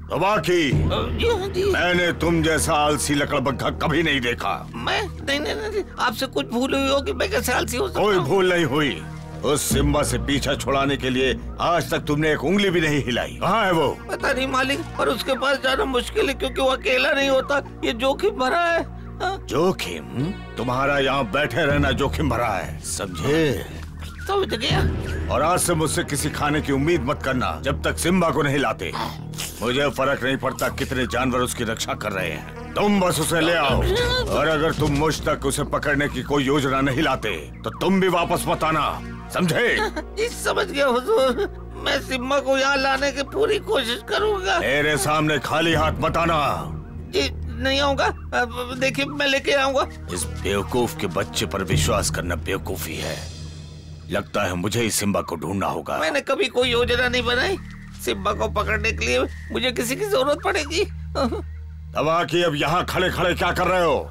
तबाकी, मैंने तुम जैसा आलसी लकड़बग्घा कभी नहीं देखा। मैं नहीं, आपसे कुछ भूल हुई होगी। मैं कैसे आलसी हो सकता हूँ? कोई भूल नहीं हुई। उस सिम्बा से पीछा छुड़ाने के लिए आज तक तुमने एक उंगली भी नहीं हिलाई। कहाँ है वो? पता नहीं मालिक, पर उसके पास जाना मुश्किल है क्योंकि वो अकेला नहीं होता। ये जोखिम भरा है। जोखिम? तुम्हारा यहाँ बैठे रहना जोखिम भरा है, समझे? समझ गया। और आज से मुझसे किसी खाने की उम्मीद मत करना जब तक सिम्बा को नहीं लाते। मुझे फर्क नहीं पड़ता कितने जानवर उसकी रक्षा कर रहे हैं, तुम बस उसे ले आओ। और अगर तुम मुझ तक उसे पकड़ने की कोई योजना नहीं लाते तो तुम भी वापस मत आना, समझे? जी समझ गया हुजूर। मैं सिम्बा को यहाँ लाने की पूरी कोशिश करूँगा। मेरे सामने खाली हाथ मत आना। जी नहीं आऊँगा। देखिए मैं लेके आऊँगा। इस बेवकूफ के बच्चे पर विश्वास करना बेवकूफी है। लगता है मुझे ही सिम्बा को ढूंढना होगा। मैंने कभी कोई योजना नहीं बनाई। सिम्बा को पकड़ने के लिए मुझे किसी की जरूरत पड़ेगी। तबाकी, अब यहाँ खड़े खड़े क्या कर रहे हो?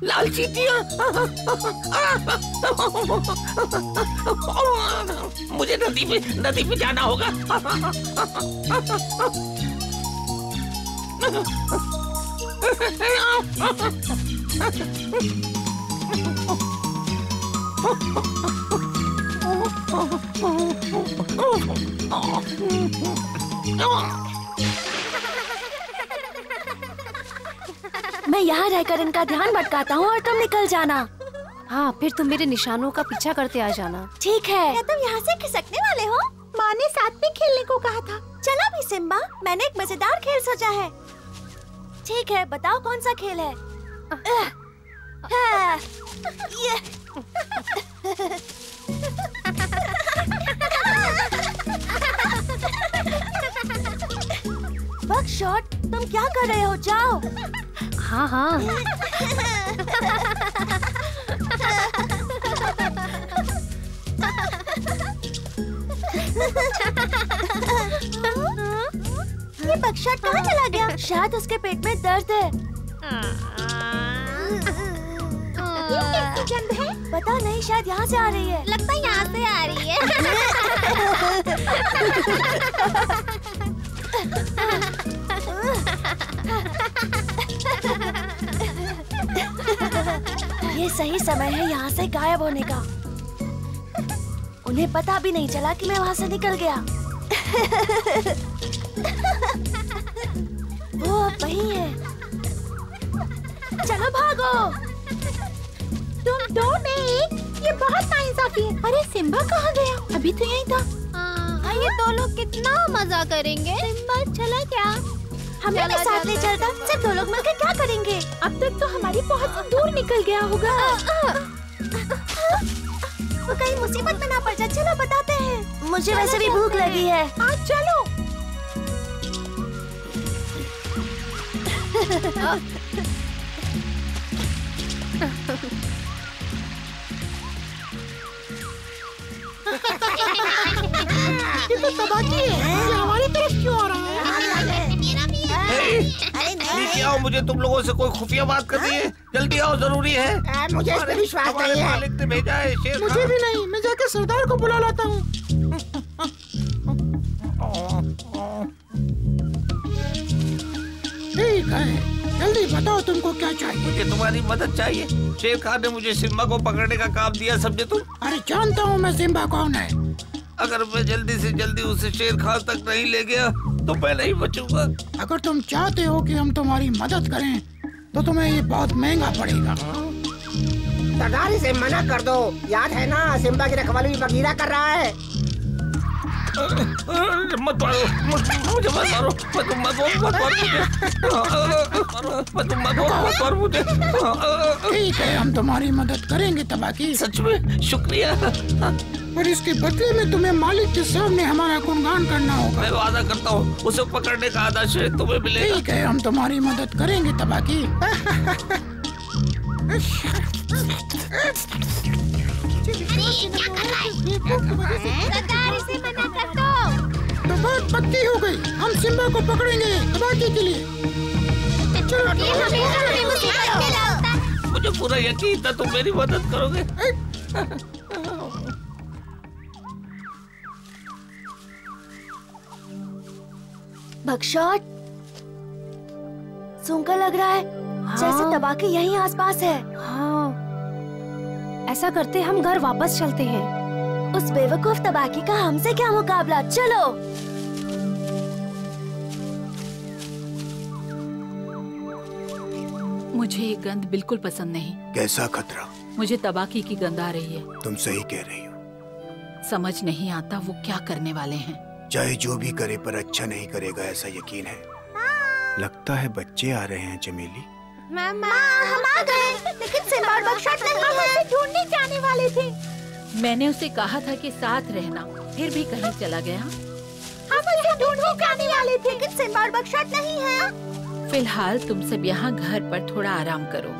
लाल चींटियां। मुझे नदी पे जाना होगा। मैं यहाँ रहकर इनका ध्यान भटकाता हूँ और तुम निकल जाना। हाँ, फिर तुम मेरे निशानों का पीछा करते आ जाना। ठीक है। क्या तुम यहाँ से खिसकने वाले हो? माँ ने साथ में खेलने को कहा था। चलो भी सिम्बा, मैंने एक मजेदार खेल सोचा है। ठीक है, बताओ कौन सा खेल है? बकशॉट, तुम क्या कर रहे हो? जाओ। हाँ हाँ। ये बकशॉट कहाँ चला गया? शायद उसके पेट में दर्द है। ये कैसी गंध है? पता नहीं, शायद यहाँ से आ रही है। लगता है यहाँ से आ रही है। ये सही समय है यहाँ से गायब होने का। उन्हें पता भी नहीं चला कि मैं वहाँ से निकल गया। वो अब वहीं है। चलो भागो। तुम दो ने एक, ये बहुत नाइंसाफी है। अरे सिम्बा कहाँ गया? अभी तो यहीं था। हाँ, ये दो लोग कितना मजा करेंगे। सिम्बा चला क्या? हमें भी साथ ले चलता। सिर्फ दो लोग मिलकर क्या करेंगे? अब तक तो हमारी बहुत दूर निकल गया होगा। वो कहीं मुसीबत में ना पड़ जाए। चलो बताते हैं। मुझे वैसे भी भूख लगी है। हाँ चलो। ये तो तबाकी है। ये हमारी तरफ क्यों आ रहा है? नीचे आओ, मुझे तुम लोगों से कोई खुफिया बात करनी है। जल्दी आओ, जरूरी है। मुझे इस पे विश्वास नहीं है। मालिक ने भेजा है। शेर मुझे भी नहीं। मैं जाकर सरदार को बुला लाता हूँ। ठीक है, जल्दी बताओ तुमको क्या चाहिए। मुझे तुम्हारी मदद चाहिए। शेर खान ने मुझे सिम्बा को पकड़ने का काम दिया, समझे तुम? अरे जानता हूँ मैं सिम्बा कौन है। अगर मैं जल्दी से जल्दी उसे शेर खान तक नहीं ले गया तो मैं नहीं बचूंगा। अगर तुम चाहते हो कि हम तुम्हारी मदद करें तो तुम्हें ये बहुत महंगा पड़ेगा। सरदार इसे मना कर दो। याद है ना, सिम्बा की रखवाली बगीरा कर रहा है। मत मारो मुझे, मत मारो, मत मारो मुझे। ठीक है, हम तुम्हारी मदद करेंगे तबाकी। सच में शुक्रिया। पर इसके बदले में तुम्हें मालिक के सामने हमारा गुणगान करना होगा। मैं वादा करता हूँ उसे पकड़ने का आधा श्रेय तुम्हें मिलेगा। ठीक है, हम तुम्हारी मदद करेंगे तबाकी। तो बात पक्की हो गई। हम सिम्बा को पकड़ेंगे तबाकी के लिए। मुझे पूरा यकीन था तुम मेरी मदद करोगे। बकशॉट, सूंघकर लग रहा है जैसे तबाकी यहीं आसपास है। हाँ, ऐसा करते हम घर वापस चलते हैं। उस बेवकूफ तबाकी का हमसे क्या मुकाबला, चलो। मुझे ये गंध बिल्कुल पसंद नहीं। कैसा खतरा? मुझे तबाकी की गंध आ रही है। तुम सही कह रही हो। समझ नहीं आता वो क्या करने वाले हैं। चाहे जो भी करे पर अच्छा नहीं करेगा, ऐसा यकीन है। लगता है बच्चे आ रहे हैं चमेली। मामा, हम आ गए, लेकिन सिम्बा और बकशॉट नहीं है। ढूंढने जाने वाले थे। मैंने उसे कहा था कि साथ रहना, फिर भी कहीं चला गया। हम उसे ढूंढने जाने वाले थे, लेकिन सिम्बा और बकशॉट नहीं है। फिलहाल तुम सब यहाँ घर पर थोड़ा आराम करो।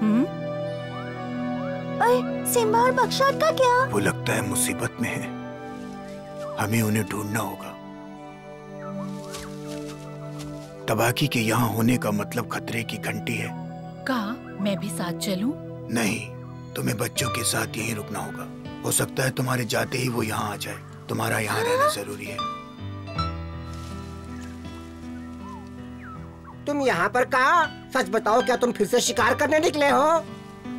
सिम्बा और बकशॉट का क्या? वो लगता है मुसीबत में है। हमें उन्हें ढूंढना होगा। तबाकी के यहाँ होने का मतलब खतरे की घंटी है। कहा मैं भी साथ चलूं? नहीं, तुम्हें बच्चों के साथ यहीं रुकना होगा। हो सकता है तुम्हारे जाते ही वो यहाँ आ जाए। तुम्हारा यहाँ रहना जरूरी है। तुम यहाँ पर कहा? सच बताओ, क्या तुम फिर से शिकार करने निकले हो?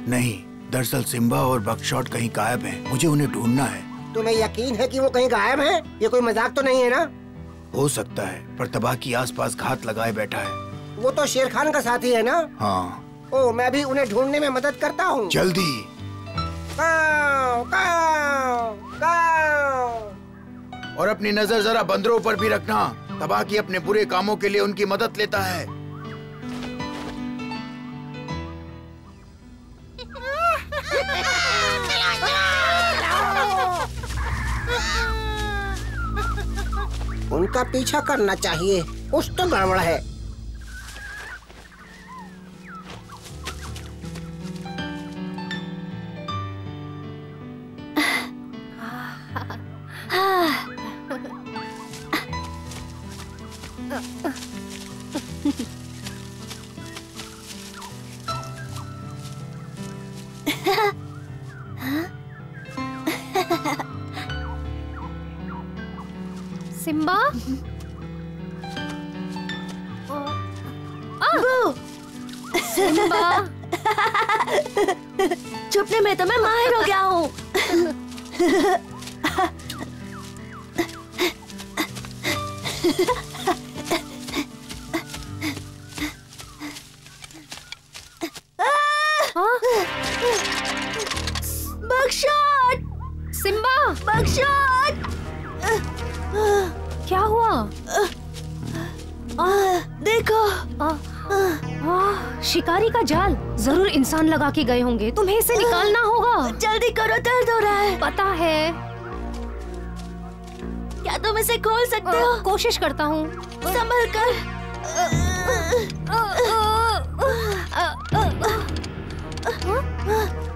नहीं, दरअसल सिम्बा और बकशॉट कहीं गायब हैं। मुझे उन्हें ढूंढना है। तुम्हें यकीन है कि वो कहीं गायब हैं? ये कोई मजाक तो नहीं है ना? हो सकता है, पर तबाकी आसपास घात लगाए बैठा है। वो तो शेर खान का साथी है ना? हाँ। ओ, मैं भी उन्हें ढूंढने में मदद करता हूँ। जल्दी। काव, काव, काव। और अपनी नजर जरा बंदरों पर भी रखना। तबाकी अपने बुरे कामों के लिए उनकी मदद लेता है। उनका पीछा करना चाहिए, कुछ तो गड़बड़ है। सिम्बा, सिम्बा, छुपने में तो मैं माहिर हो गया हूँ। बकशॉट, सिम्बा, बकशॉट, क्या हुआ? देखो। वाह, शिकारी का जाल जरूर इंसान लगा के गए होंगे। तुम्हें इसे निकालना होगा। जल्दी करो, दर्द हो रहा है। पता है। क्या तुम इसे खोल सकते हो? कोशिश करता हूँ। संभल कर।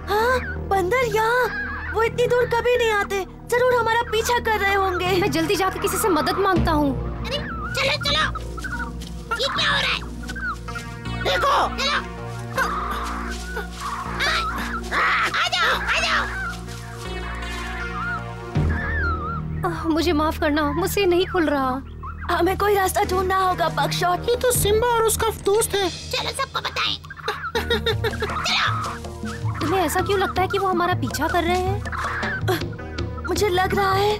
हाँ, बंदर यहाँ। वो इतनी दूर कभी नहीं आते। जरूर हमारा पीछा कर रहे होंगे। मैं जल्दी जाकर किसी से मदद मांगता हूँ। अरे चलो चलो, ये क्या हो रहा है? देखो, आ जाओ, आ जाओ। मुझे माफ करना, मुझसे नहीं खुल रहा। हमें कोई रास्ता ढूंढना होगा बकशॉट। ये तो सिम्बा और उसका दोस्त है। चलो सबको बताएं। तुम्हें ऐसा क्यों लगता है कि वो हमारा पीछा कर रहे हैं? मुझे लग रहा है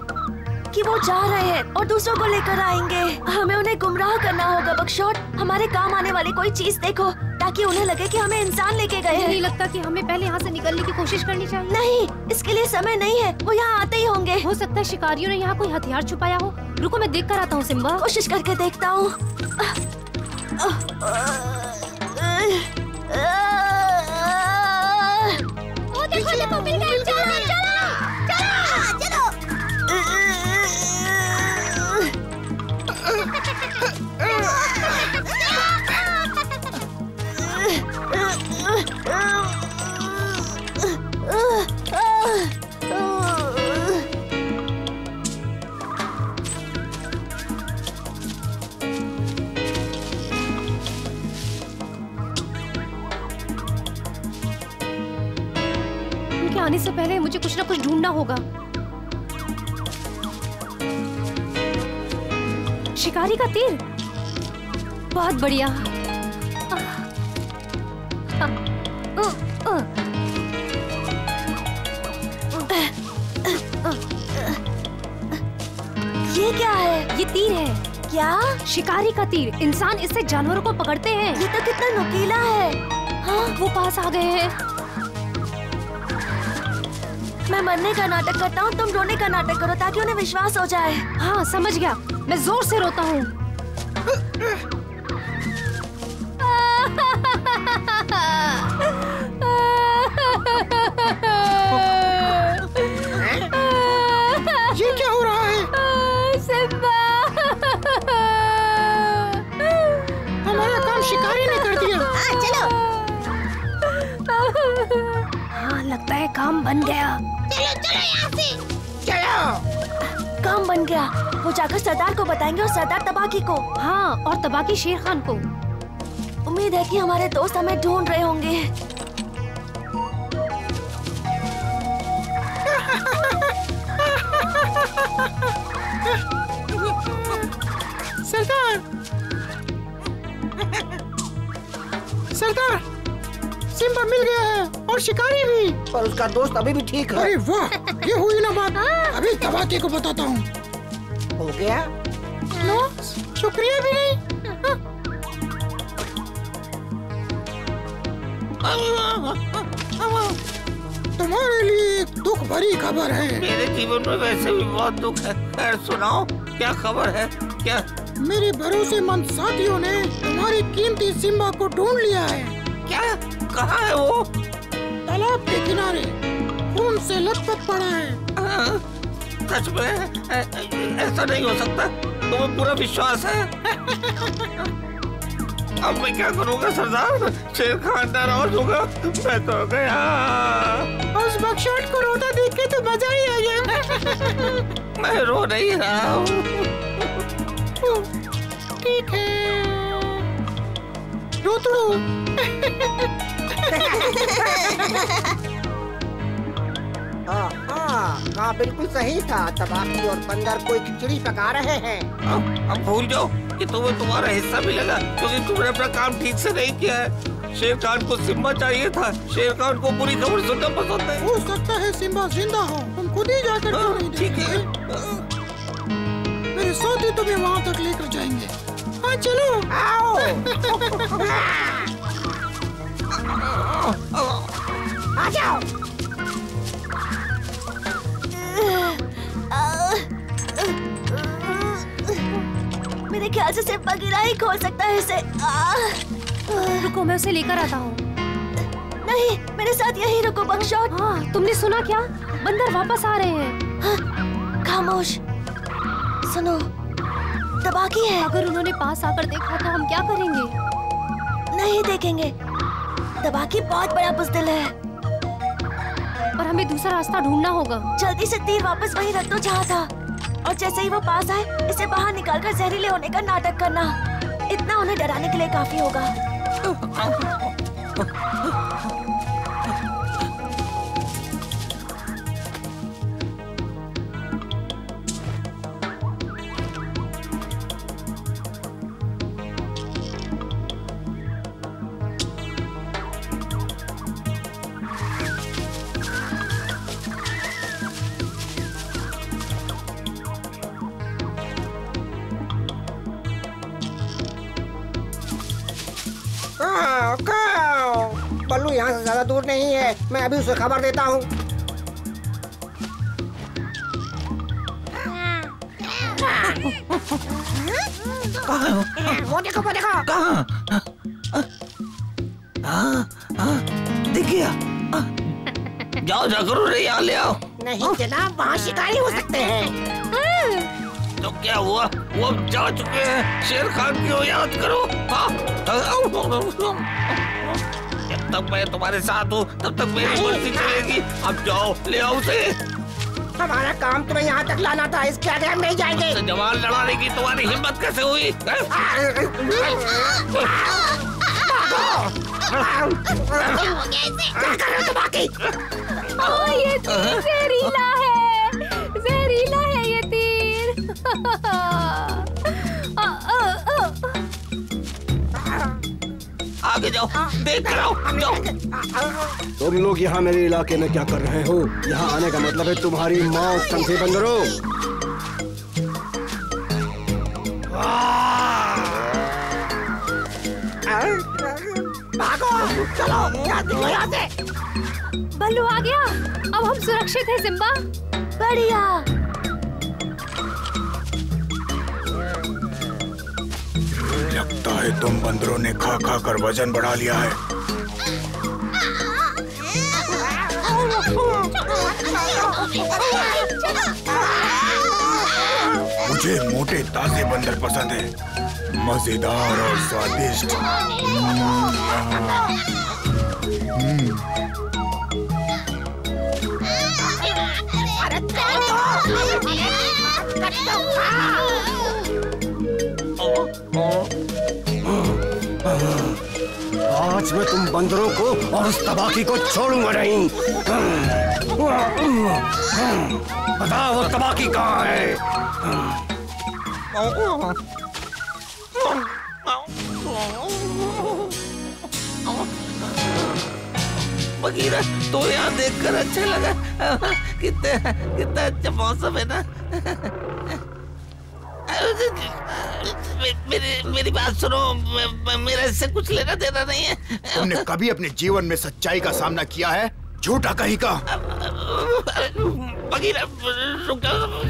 कि वो जा रहे हैं और दूसरों को लेकर आएंगे। हमें उन्हें गुमराह करना होगा बकशॉट। हमारे काम आने वाली कोई चीज देखो, ताकि उन्हें लगे कि हमें इंसान लेके गए मुझे हैं। नहीं लगता कि हमें पहले यहाँ से निकलने की कोशिश करनी चाहिए। नहीं, इसके लिए समय नहीं है। वो यहाँ आते ही होंगे। हो सकता है शिकारियों ने यहाँ कोई हथियार छुपाया हो। रुको, मैं देख कर आता हूँ। सिम्बा, कोशिश करके देखता हूँ। वो देखो देखो, मिल गए। चलो चलो चलो। उनके आने से पहले मुझे कुछ ना कुछ ढूंढना होगा। शिकारी का तीर। बहुत बढ़िया। ये क्या है? ये तीर है। क्या? शिकारी का तीर। इंसान इससे जानवरों को पकड़ते हैं। ये तो कितना नुकीला है। हाँ, वो पास आ गए हैं। मैं मरने का नाटक करता हूँ, तुम रोने का नाटक करो ताकि उन्हें विश्वास हो जाए। हाँ, समझ गया। मैं जोर से रोता हूँ। ये क्या हो रहा है? सिम्बा, हमारा काम शिकारी ने कर दिया। चलो हाँ, लगता है काम बन गया। चलो चलो यहाँ से। चलो। काम बन गया। वो जाकर सरदार को बताएंगे और सरदार तबाकी को। हाँ, और तबाकी शेर खान को। उम्मीद है कि हमारे दोस्त हमें ढूंढ रहे होंगे। सरदार, सरदार, सिम्बा मिल गया है और शिकारी भी। पर उसका दोस्त अभी भी ठीक है। अरे वाह, ये हुई ना बात। अभी तबाकी को बताता हूँ। हो गया? नो, शुक्रिया भी नहीं। तुम्हारे लिए एक दुख भरी खबर है। मेरे जीवन में वैसे भी बहुत दुख है। खैर सुनाओ, क्या खबर है? क्या? मेरे भरोसेमंद साथियों ने तुम्हारी कीमती सिम्बा को ढूंढ लिया है। क्या? कहाँ है वो? तालाब के किनारे खून से लथपथ पड़ा है। सच में? ऐसा नहीं हो सकता। तुम्हें पूरा विश्वास है? अब मैं क्या करूँगा सरदार? शेर खान नाराज होगा। मैं तो गया। उस बकशॉट को रोता देख के तो मजा ही आ गया। मैं रो नहीं रहा हूँ। ठीक है, रो तो रो। हाँ, बिल्कुल सही था। तबाकी और बंदर कोई खिचड़ी पका रहे हैं। अब भूल जाओ कि तुम्हें तुम्हारा हिस्सा मिलेगा, क्योंकि तुमने अपना काम ठीक से नहीं किया है। शेर खान को सिम्बा चाहिए था। शेर खान को बुरी खबर सुनना पसंद है। हो सकता है सिम्बा जिंदा हो, तुम खुद ही जाकर क्यों नहीं ठीक है। मेरे साथी तुम्हें वहाँ तक लेकर जाएंगे। हाँ चलो। आओ। आ जाओ। मेरे ख्याल से सिर्फ बगीरा ही खोल सकता है इसे। रुको, मैं उसे लेकर आता हूँ। नहीं, मेरे साथ यही रुको बकशॉट। हाँ, तुमने सुना क्या? बंदर वापस आ रहे हैं। हाँ, खामोश। सुनो, तबाकी है। अगर उन्होंने पास आकर देखा तो हम क्या करेंगे? नहीं देखेंगे। तबाकी बहुत बड़ा बुज़दिल है। पर हमें दूसरा रास्ता ढूंढना होगा। जल्दी से तीर वापस वहीं रख दो जहाँ था, और जैसे ही वो पास आए इसे बाहर निकालकर जहरीले होने का नाटक करना। इतना उन्हें डराने के लिए काफी होगा। बल्लू यहाँ से ज्यादा दूर नहीं है। मैं अभी उसे खबर देता हूँ। वो देखो, वो देखो। कहाँ? दिख गया। जाओ जाकर उन्हें यहाँ ले आओ। नहीं जनाब, वहाँ शिकारी हो सकते हैं। तो क्या हुआ? वो अब जा चुके हैं। शेर खान की याद करो। जब तक मैं तुम्हारे साथ हूँ तब तक मेरी मर्जी चलेगी। अब जाओ, ले आओ उसे। हमारा काम तुम्हें यहाँ तक लाना था, इसके आगे हम नहीं जाएंगे। जवान लड़ाने की तुम्हारी हिम्मत कैसे हुई? ये तीर जहरीला है, जहरीला है ये तीर। जाओ, देख कर आओ, जाओ। तुम लोग यहाँ मेरे इलाके में क्या कर रहे हो? यहाँ आने का मतलब है तुम्हारी मौत, समझे बंदरों? भागो, चलो, यहाँ से। बल्लू आ गया, अब हम सुरक्षित हैं सिम्बा। बढ़िया। लगता है तुम बंदरों ने खा खा कर वजन बढ़ा लिया है। मुझे मोटे ताजे बंदर पसंद है, मजेदार और स्वादिष्ट। आज मैं तुम बंदरों को और उस तबाकी को छोड़ूंगा नहीं। बताओ वो तबाकी कहाँ है? बगीरा, तो यहाँ देखकर अच्छा लगा। कितना अच्छा मौसम है ना। मेरी बात सुनो, मेरा इससे कुछ लेना देना नहीं है। तुमने कभी अपने जीवन में सच्चाई का सामना किया है? झूठा कहीं का। बगीरा, रुक जाओ।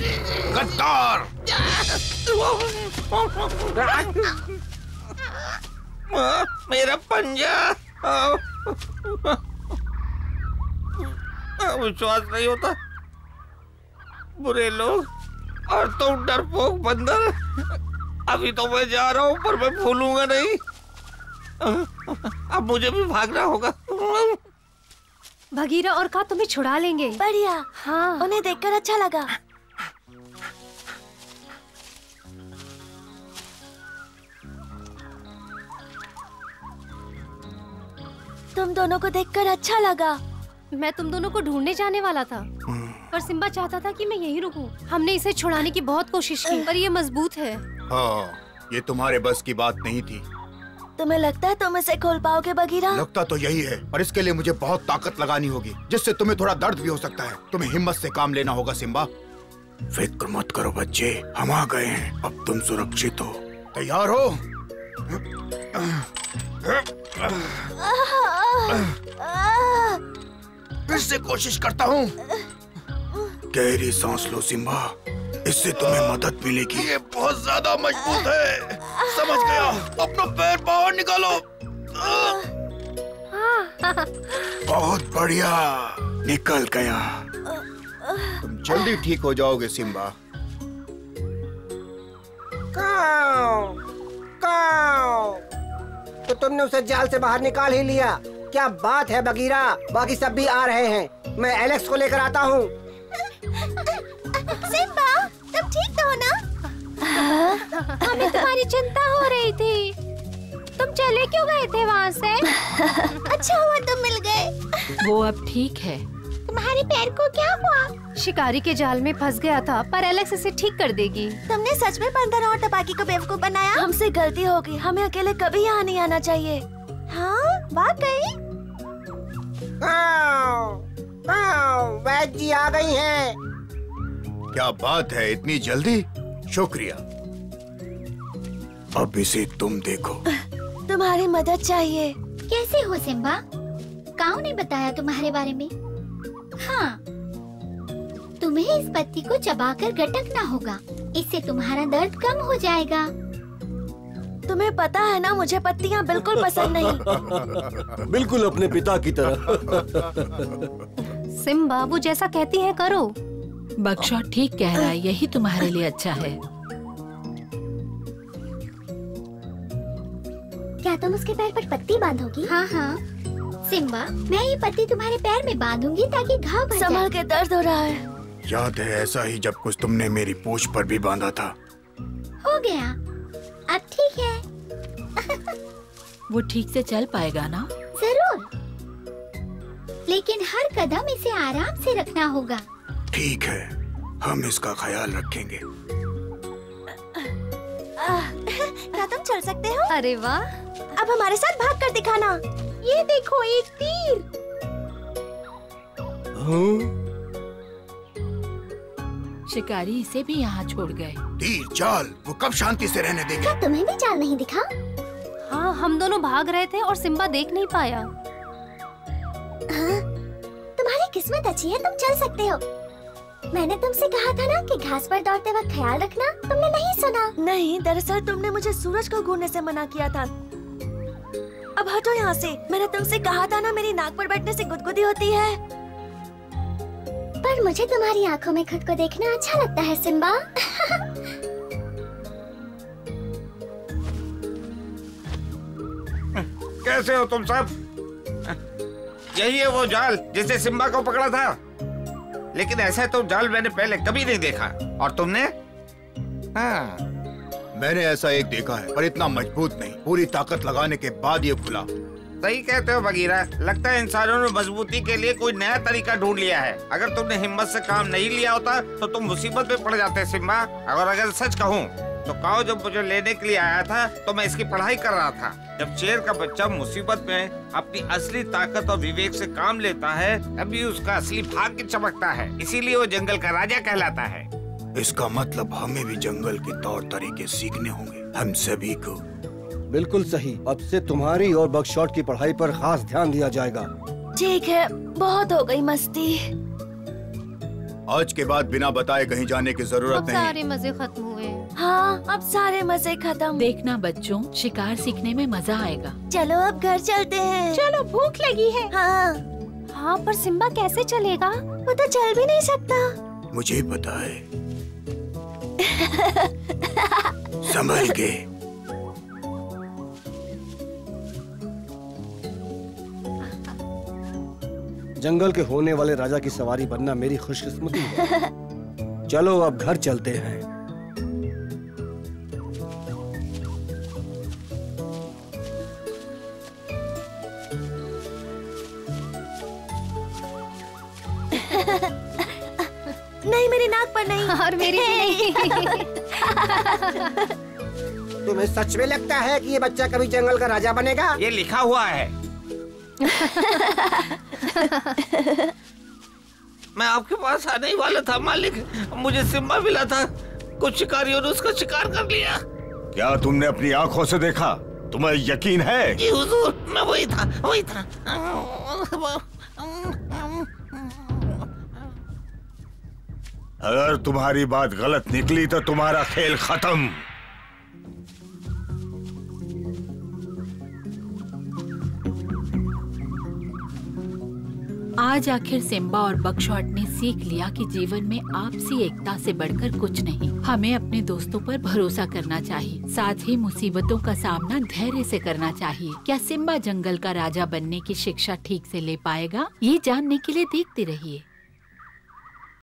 गद्दार! मेरा पंजा। विश्वास नहीं होता। बुरे लोग और तुम डरपोक बंदर। अभी तो मैं जा रहा हूँ, पर मैं भूलूंगा नहीं। अब मुझे भी भागना होगा। बगीरा और का तुम्हें छुड़ा लेंगे। बढ़िया। हाँ, उन्हें देखकर अच्छा लगा। तुम दोनों को देखकर अच्छा लगा। मैं तुम दोनों को ढूंढने जाने वाला था, पर सिम्बा चाहता था कि मैं यहीं रुकूं। हमने इसे छुड़ाने की बहुत कोशिश की, पर ये मजबूत है। हाँ, ये तुम्हारे बस की बात नहीं थी। तुम्हें लगता है तुम इसे खोल पाओगे बगीरा? लगता तो यही है, पर इसके लिए मुझे बहुत ताकत लगानी होगी, जिससे तुम्हें थोड़ा दर्द भी हो सकता है। तुम्हें हिम्मत से काम लेना होगा सिम्बा। फिक्र मत करो बच्चे, हम आ गए हैं। अब तुम सुरक्षित हो। तैयार हो? फिर से कोशिश करता हूँ। गहरी सांस लो सिम्बा, इससे तुम्हें मदद मिलेगी। ये बहुत ज्यादा मजबूत है। समझ गया। अपना पैर बाहर निकालो। बहुत बढ़िया, निकल गया। तुम जल्दी ठीक हो जाओगे सिम्बा। काऊ, काऊ। तो तुमने उसे जाल से बाहर निकाल ही लिया। क्या बात है बगीरा, बाकी सब भी आ रहे हैं। मैं एलेक्स को लेकर आता हूँ। सिम्बा, तुम ठीक तो हो ना? हमें तुम्हारी चिंता हो रही थी। तुम चले क्यों गए थे वहाँ से? अच्छा हुआ तुम मिल गए। वो अब ठीक है। तुम्हारे पैर को क्या हुआ? शिकारी के जाल में फंस गया था, पर एलेक्स इसे ठीक कर देगी। तुमने सच में बंदर और तबाकी को बेवकूफ बनाया? हमसे गलती होगी, हमें अकेले कभी यहाँ नहीं आना चाहिए। हाँ, वाकई। वैद जी आ गई हैं। क्या बात है, इतनी जल्दी? शुक्रिया। अब इसे तुम देखो। तुम्हारी मदद चाहिए। कैसे हो सिम्बा? काऊ ने बताया तुम्हारे बारे में। हाँ, तुम्हें इस पत्ती को चबाकर गटकना होगा, इससे तुम्हारा दर्द कम हो जाएगा। तुम्हें पता है ना, मुझे पत्तियाँ बिल्कुल पसंद नहीं। बिल्कुल अपने पिता की तरह। सिम्बा, वो जैसा कहती है करो। बकशॉट ठीक कह रहा है, यही तुम्हारे लिए अच्छा है। क्या तुम उसके पैर पर पत्ती बांधोगी? हाँ हाँ सिम्बा, मैं ये पत्ती तुम्हारे पैर में बांधूंगी ताकि घाव भर जाए। संभल के, दर्द हो रहा है। याद है ऐसा ही जब कुछ तुमने मेरी पूंछ पर भी बांधा था। हो गया, अब ठीक है। वो ठीक से चल पाएगा ना? जरूर, लेकिन हर कदम इसे आराम से रखना होगा। ठीक है, हम इसका ख्याल रखेंगे। क्या तुम चल सकते हो? अरे वाह, अब हमारे साथ भाग कर दिखाना। ये देखो एक तीर। शिकारी इसे भी यहाँ छोड़ गए। तीर जाल वो कब शांति से रहने देंगे? क्या तुम्हें भी जाल नहीं दिखा? हाँ, हम दोनों भाग रहे थे और सिम्बा देख नहीं पाया। हाँ, तुम्हारी किस्मत अच्छी है, तुम चल सकते हो। मैंने तुमसे कहा था ना कि घास पर दौड़ते वक्त ख्याल रखना, तुमने नहीं सुना। नहीं, दरअसल तुमने मुझे सूरज को घूरने से मना किया था। अब हटो यहाँ से। मैंने तुमसे कहा था ना, मेरी नाक पर बैठने से गुदगुदी होती है। पर मुझे तुम्हारी आंखों में खुद को देखना अच्छा लगता है सिम्बा। कैसे हो तुम सब? यही है वो जाल जिसे सिम्बा को पकड़ा था, लेकिन ऐसा तो जाल मैंने पहले कभी नहीं देखा। और तुमने? हाँ, मैंने ऐसा एक देखा है, पर इतना मजबूत नहीं। पूरी ताकत लगाने के बाद ये खुला। सही कहते हो बगीरा। लगता है इंसानों ने मजबूती के लिए कोई नया तरीका ढूंढ लिया है। अगर तुमने हिम्मत से काम नहीं लिया होता तो तुम मुसीबत में पड़ जाते सिम्बा। और अगर सच कहूँ तो काओ जब मुझे लेने के लिए आया था तो मैं इसकी पढ़ाई कर रहा था। जब शेर का बच्चा मुसीबत में अपनी असली ताकत और विवेक से काम लेता है, तभी उसका असली भाग्य चमकता है। इसीलिए वो जंगल का राजा कहलाता है। इसका मतलब हमें भी जंगल के तौर तरीके सीखने होंगे, हम सभी को। बिल्कुल सही। अब से तुम्हारी और बगशॉट की पढ़ाई पर खास ध्यान दिया जाएगा। ठीक है, बहुत हो गई मस्ती। आज के बाद बिना बताए कहीं जाने की जरूरत अब नहीं। सारे मजे खत्म हुए। हाँ, अब सारे मजे खत्म। देखना बच्चों, शिकार सीखने में मजा आएगा। चलो अब घर चलते हैं। चलो, भूख लगी है। हाँ, हाँ, पर सिम्बा कैसे चलेगा? वो तो चल भी नहीं सकता। मुझे पता है। संभल के। जंगल के होने वाले राजा की सवारी बनना मेरी खुशकिस्मती है। चलो अब घर चलते हैं। नहीं, मेरी नाक पर नहीं। और मेरी भी नहीं। तुम्हें सच में लगता है कि ये बच्चा कभी जंगल का राजा बनेगा? ये लिखा हुआ है। मैं आपके पास आने ही वाला था मालिक। मुझे सिम्बा मिला था। कुछ शिकारियों ने उसका शिकार कर लिया। क्या तुमने अपनी आंखों से देखा? तुम्हें यकीन है? जी हुजूर, मैं वही था, वही था। अगर तुम्हारी बात गलत निकली तो तुम्हारा खेल खत्म। आज आखिर सिम्बा और बगशॉट ने सीख लिया कि जीवन में आपसी एकता से बढ़कर कुछ नहीं। हमें अपने दोस्तों पर भरोसा करना चाहिए, साथ ही मुसीबतों का सामना धैर्य से करना चाहिए। क्या सिम्बा जंगल का राजा बनने की शिक्षा ठीक से ले पाएगा? ये जानने के लिए देखते रहिए।